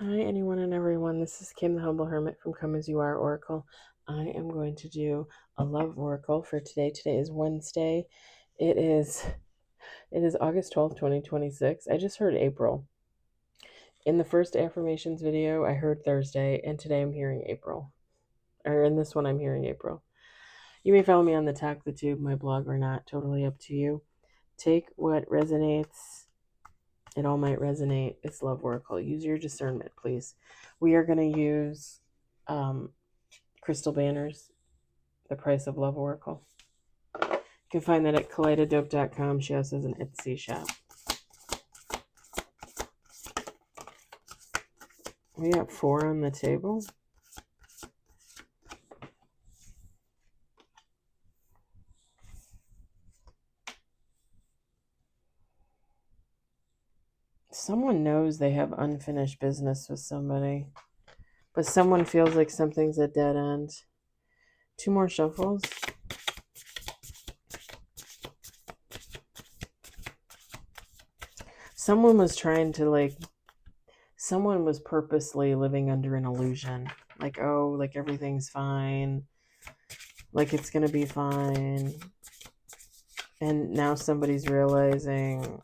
Hi, anyone and everyone. This is Kim, the Humble Hermit from Come As You Are Oracle. I am going to do a love oracle for today. Today is Wednesday. It is August 12th, 2026. I just heard April. In the first affirmations video, I heard Thursday, and today I'm hearing April. Or in this one, I'm hearing April. You may follow me on the Talk the Tube, my blog, or not. Totally up to you. Take what resonates. It all might resonate. It's love oracle. Use your discernment, please. We are going to use crystal banners, the price of love oracle. You can find that at kaleidodope.com. She also has an Etsy shop. We got 4 on the table. Someone knows they have unfinished business with somebody, but someone feels like something's a dead end. 2 more shuffles. Someone was purposely living under an illusion. Like, oh, like everything's fine. Like it's going to be fine. And now somebody's realizing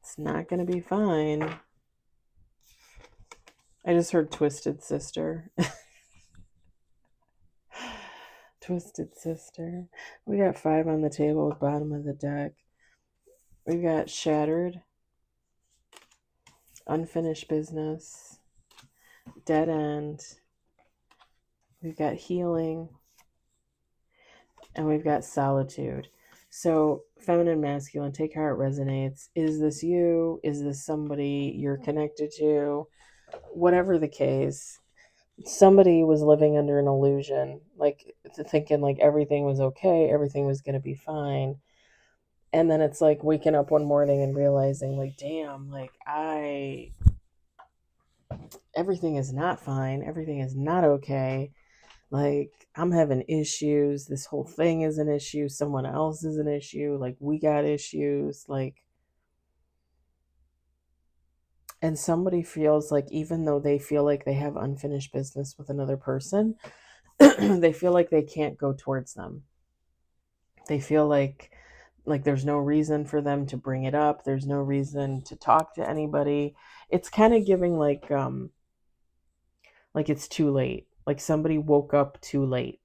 it's not going to be fine. I just heard Twisted Sister. Twisted Sister. We got 5 on the table, bottom of the deck. We've got Shattered, Unfinished Business, Dead End. We've got Healing. And we've got Solitude. So feminine, masculine, take how it resonates. Is this you? Is this somebody you're connected to? Whatever the case, somebody was living under an illusion, like thinking like everything was okay, everything was going to be fine. And then it's like waking up one morning and realizing like, damn, like everything is not fine. Everything is not okay. Like, I'm having issues. This whole thing is an issue. Someone else is an issue. Like, we got issues. Like, and somebody feels like, even though they feel like they have unfinished business with another person, they feel like they can't go towards them. They feel like there's no reason for them to bring it up. There's no reason to talk to anybody. It's kind of giving like it's too late. Like somebody woke up too late.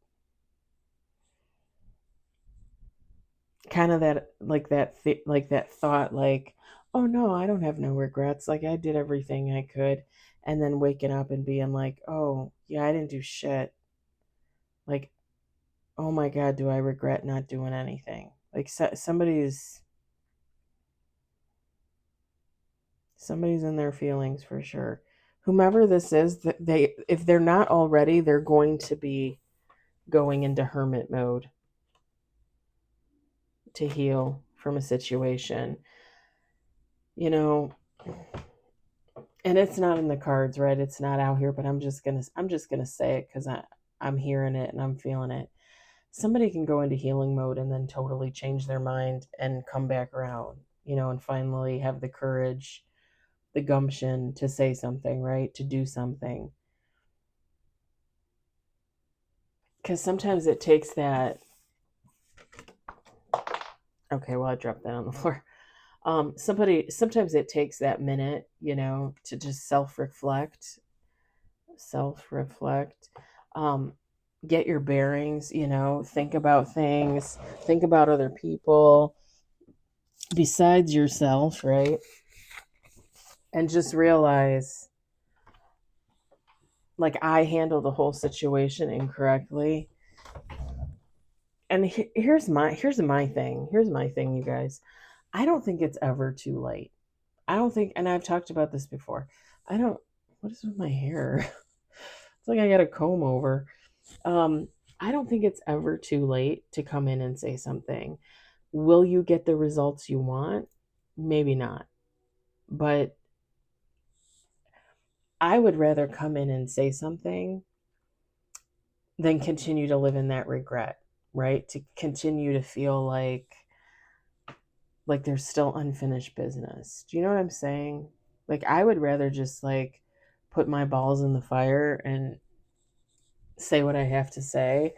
Kind of that that thought like, oh no, I don't have no regrets, like I did everything I could, and then waking up and being like, oh yeah, I didn't do shit. Like, oh my god, do I regret not doing anything? Like somebody's in their feelings for sure. Whomever this is, that they, if they're not already, they're going to be going into hermit mode to heal from a situation, you know. And it's not in the cards, right? It's not out here, but I'm just gonna say it because I'm hearing it and I'm feeling it. Somebody can go into healing mode and then totally change their mind and come back around, you know, and finally have the courage, the gumption to say something, right? To do something. Because sometimes it takes that. Okay, well, I dropped that on the floor. Sometimes it takes that minute, you know, to just self-reflect, get your bearings, you know, think about things, think about other people besides yourself, right? And just realize, like, I handled the whole situation incorrectly. And here's my thing, you guys. I don't think it's ever too late. I don't think, and I've talked about this before. What is with my hair? It's like I got a comb over. I don't think it's ever too late to come in and say something. Will you get the results you want? Maybe not. But I would rather come in and say something than continue to live in that regret, right? To continue to feel like there's still unfinished business. Do you know what I'm saying? Like, I would rather just like put my balls in the fire and say what I have to say,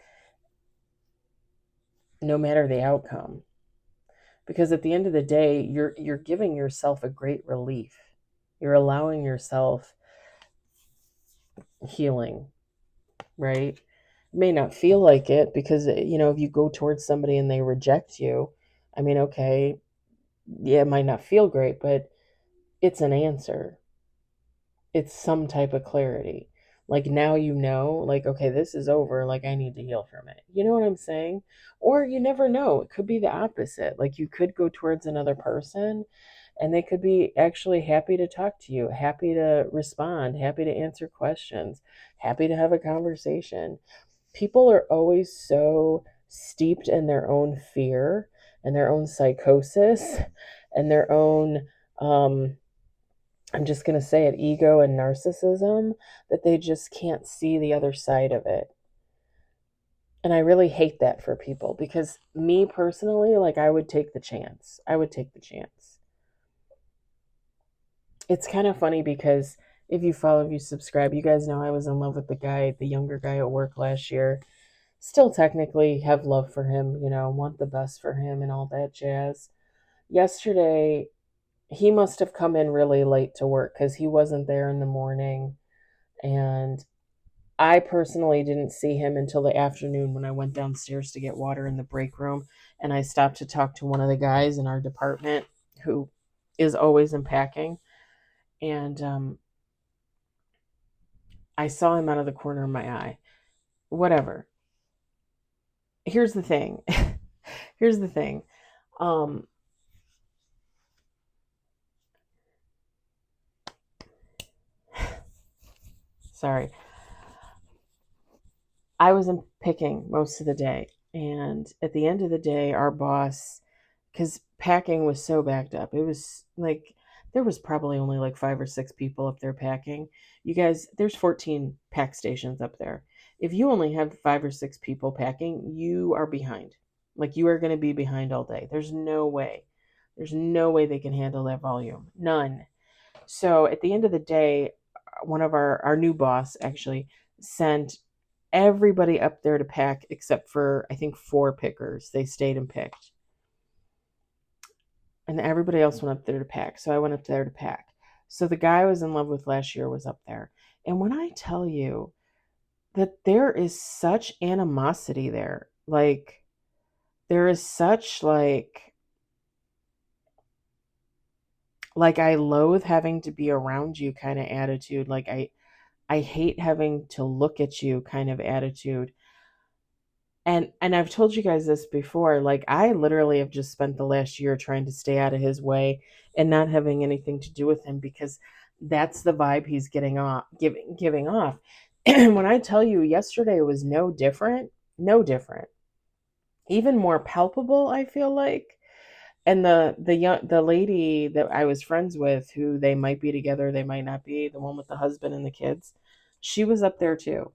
no matter the outcome. Because at the end of the day, you're giving yourself a great relief. You're allowing yourself healing, right? It may not feel like it because, if you go towards somebody and they reject you, I mean, okay, yeah, it might not feel great, but it's an answer. It's some type of clarity. Like, now like, okay, this is over. Like, I need to heal from it. You know what I'm saying? Or you never know. It could be the opposite. Like, you could go towards another person and they could be actually happy to talk to you, happy to respond, happy to answer questions, happy to have a conversation. People are always so steeped in their own fear and their own psychosis and their own, I'm just going to say it, ego and narcissism, that they just can't see the other side of it. And I really hate that for people, because me personally, like, I would take the chance. I would take the chance. It's kind of funny because if you subscribe, you guys know I was in love with the younger guy at work last year. Still technically have love for him, want the best for him and all that jazz. Yesterday, he must have come in really late to work because he wasn't there in the morning. And I personally didn't see him until the afternoon when I went downstairs to get water in the break room. And I stopped to talk to one of the guys in our department who is always unpacking. And I saw him out of the corner of my eye. Whatever. Here's the thing. Here's the thing. Sorry. I was in picking most of the day. And at the end of the day, our boss, because packing was so backed up, it was like there was probably only like 5 or 6 people up there packing. You guys, there's 14 pack stations up there. If you only have 5 or 6 people packing, you are behind. Like, you are going to be behind all day. There's no way. There's no way they can handle that volume. None. So at the end of the day, one of our new boss actually sent everybody up there to pack except for, I think, 4 pickers. They stayed and picked. And everybody else went up there to pack. So I went up there to pack. So the guy I was in love with last year was up there. And when I tell you that there is such animosity there, like, there is such like I loathe having to be around you kind of attitude. Like, I hate having to look at you kind of attitude. And I've told you guys this before. Like, I literally have just spent the last year trying to stay out of his way and not having anything to do with him, because that's the vibe he's giving off. And when I tell you, yesterday was no different, no different, even more palpable, I feel like. And the lady that I was friends with, who they might be together, they might not be, the one with the husband and the kids, she was up there too.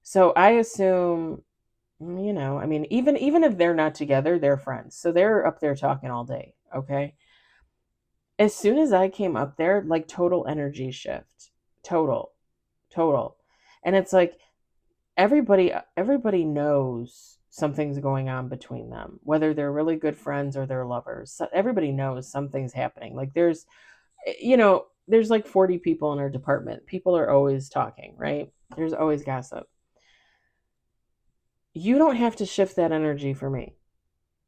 So I assume, I mean, even if they're not together, they're friends. So they're up there talking all day, okay? As soon as I came up there, like, total energy shift. Total. Total. And it's like everybody knows something's going on between them, whether they're really good friends or they're lovers. So everybody knows something's happening. Like, there's like 40 people in our department. People are always talking, right? There's always gossip. You don't have to shift that energy for me.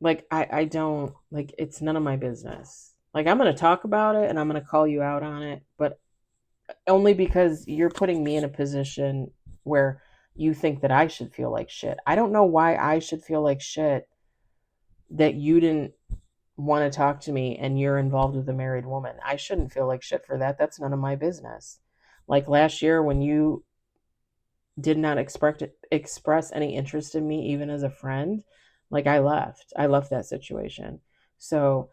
Like, I don't, like, it's none of my business. Like, I'm going to talk about it and I'm going to call you out on it, but only because you're putting me in a position where you think that I should feel like shit. I don't know why I should feel like shit that you didn't want to talk to me and you're involved with a married woman. I shouldn't feel like shit for that. That's none of my business. Like, last year when you did not express any interest in me, even as a friend, like, I left that situation. So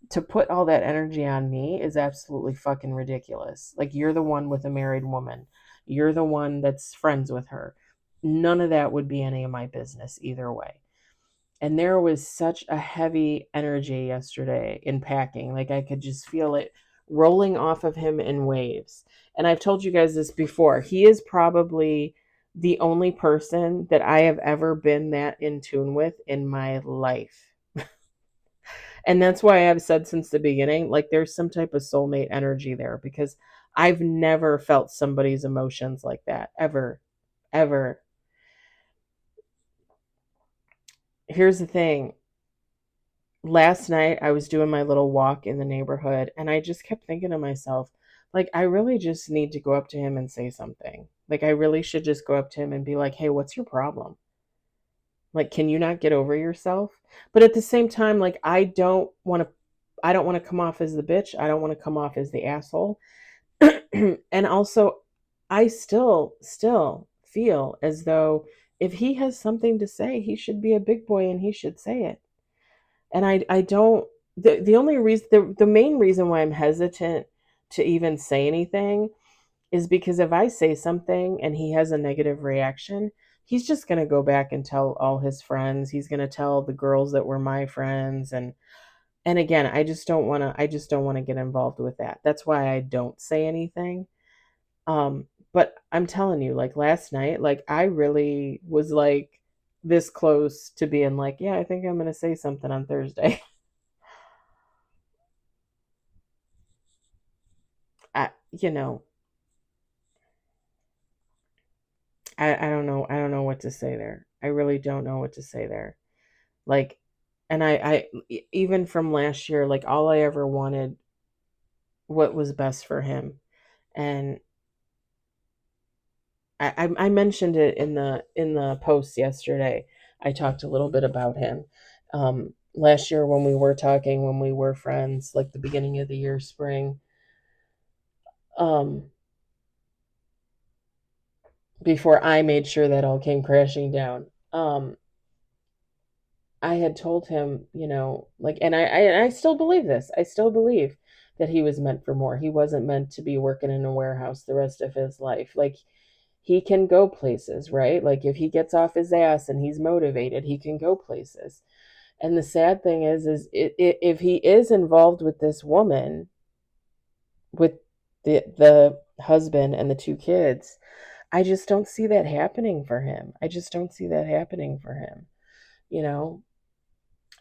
to put all that energy on me is absolutely fucking ridiculous. Like, you're the one with a married woman, you're the one that's friends with her. None of that would be any of my business either way. And there was such a heavy energy yesterday in packing. Like, I could just feel it rolling off of him in waves. And I've told you guys this before. He is probably the only person that I have ever been that in tune with in my life. And that's why I've said since the beginning, like there's some type of soulmate energy there, because I've never felt somebody's emotions like that, ever, ever. Here's the thing. Last night I was doing my little walk in the neighborhood and I just kept thinking to myself, like, I really just need to go up to him and say something. Like, I really should just go up to him and be like, hey, what's your problem? Like, can you not get over yourself? But at the same time, like, I don't want to come off as the bitch. I don't want to come off as the asshole. And also, I still feel as though if he has something to say, he should be a big boy and he should say it. And I don't, the only reason, the main reason why I'm hesitant to even say anything is because if I say something and he has a negative reaction, he's just going to go back and tell all his friends. He's going to tell the girls that were my friends. And again, I just don't want to get involved with that. That's why I don't say anything. But I'm telling you, like last night, like I really was like this close to being like, yeah, I think I'm going to say something on Thursday. I, you know, I don't know. I don't know what to say there. I really don't know what to say there. Like, and even from last year, like all I ever wanted, what was best for him. And I mentioned it in the post yesterday. I talked a little bit about him. Last year when we were talking, when we were friends, like the beginning of the year, spring, um, before I made sure that all came crashing down. I had told him, like, and I still believe this. I still believe that he was meant for more. He wasn't meant to be working in a warehouse the rest of his life. Like, he can go places, right? Like, if he gets off his ass and he's motivated, he can go places. And the sad thing is if he is involved with this woman, with the husband and the two kids, I just don't see that happening for him. I just don't see that happening for him. You know,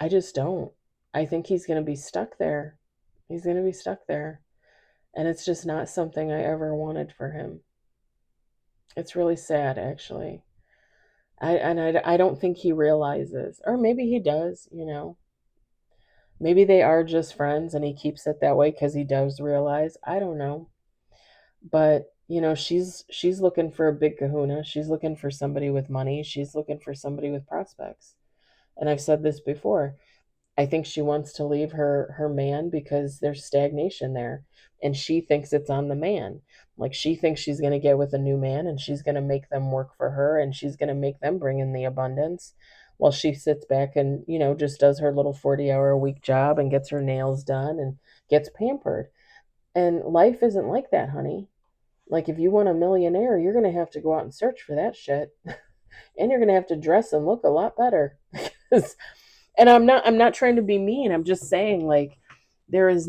I just don't. I think he's going to be stuck there. He's going to be stuck there. And it's just not something I ever wanted for him. It's really sad, actually. I don't think he realizes, or maybe he does. Maybe they are just friends and he keeps it that way because he does realize. I don't know. But, she's looking for a big kahuna. She's looking for somebody with money. She's looking for somebody with prospects. And I've said this before. I think she wants to leave her man because there's stagnation there, and she thinks it's on the man. Like, she thinks she's going to get with a new man and she's going to make them work for her and she's going to make them bring in the abundance while she sits back and, just does her little 40-hour a week job and gets her nails done and gets pampered. And life isn't like that, honey. Like, if you want a millionaire, you're going to have to go out and search for that shit. And you're going to have to dress and look a lot better. And I'm not trying to be mean. I'm just saying, like, there is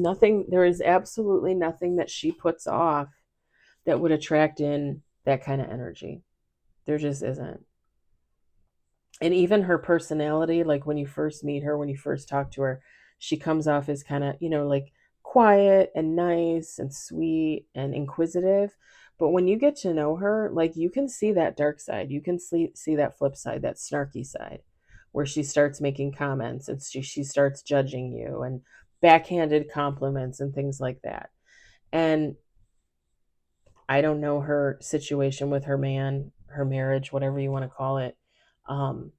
absolutely nothing that she puts off that would attract in that kind of energy. There just isn't. And even her personality, like when you first meet her, when you first talk to her, she comes off as kind of, like quiet and nice and sweet and inquisitive. But when you get to know her, like, you can see that dark side. You can see that flip side, that snarky side, where she starts making comments and she starts judging you and backhanded compliments and things like that. And I don't know her situation with her man, her marriage, whatever you want to call it. Um,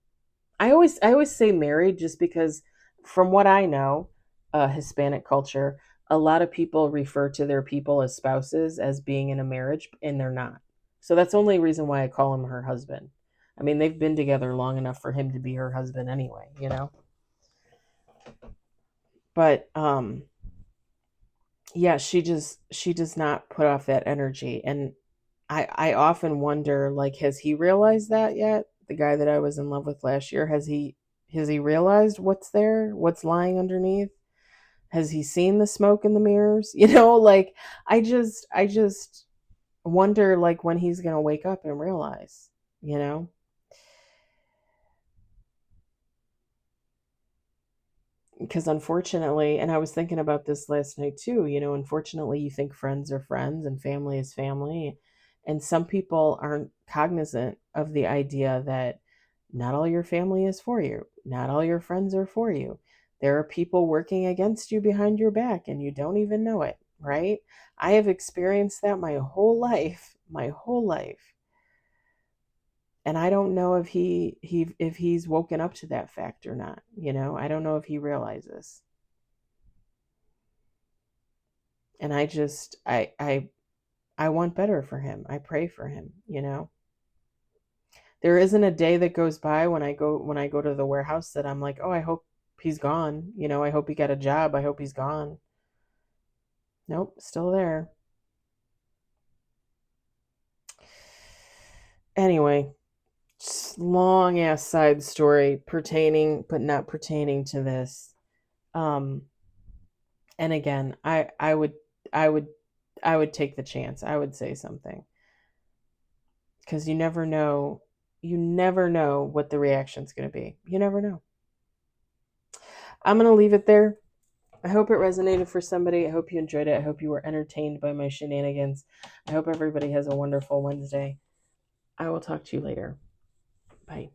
I always say married just because, from what I know, Hispanic culture, a lot of people refer to their people as spouses as being in a marriage, and they're not. So that's the only reason why I call him her husband. I mean, they've been together long enough for him to be her husband anyway. But yeah, she does not put off that energy, and I often wonder, like, has he realized that yet? The guy that I was in love with last year, has he realized what's there, what's lying underneath? Has he seen the smoke in the mirrors? You know, like I just wonder like when he's going to wake up and realize, you know? Because unfortunately, and I was thinking about this last night too, you know, unfortunately you think friends are friends and family is family, and some people aren't cognizant of the idea that not all your family is for you, not all your friends are for you. There are people working against you behind your back and you don't even know it, right? I have experienced that my whole life. And I don't know if if he's woken up to that fact or not, you know? I don't know if he realizes. And I just I want better for him. I pray for him, you know. There isn't a day that goes by when I go to the warehouse that I'm like, "Oh, I hope he's gone." You know, I hope he got a job. I hope he's gone. Nope, still there. Anyway, long ass side story pertaining but not pertaining to this. Um and again, I would I would take the chance. I would say something because you never know what the reaction's going to be. You never know. I'm going to leave it there. I hope it resonated for somebody. I hope you enjoyed it. I hope you were entertained by my shenanigans. I hope everybody has a wonderful Wednesday. I will talk to you later. Bye.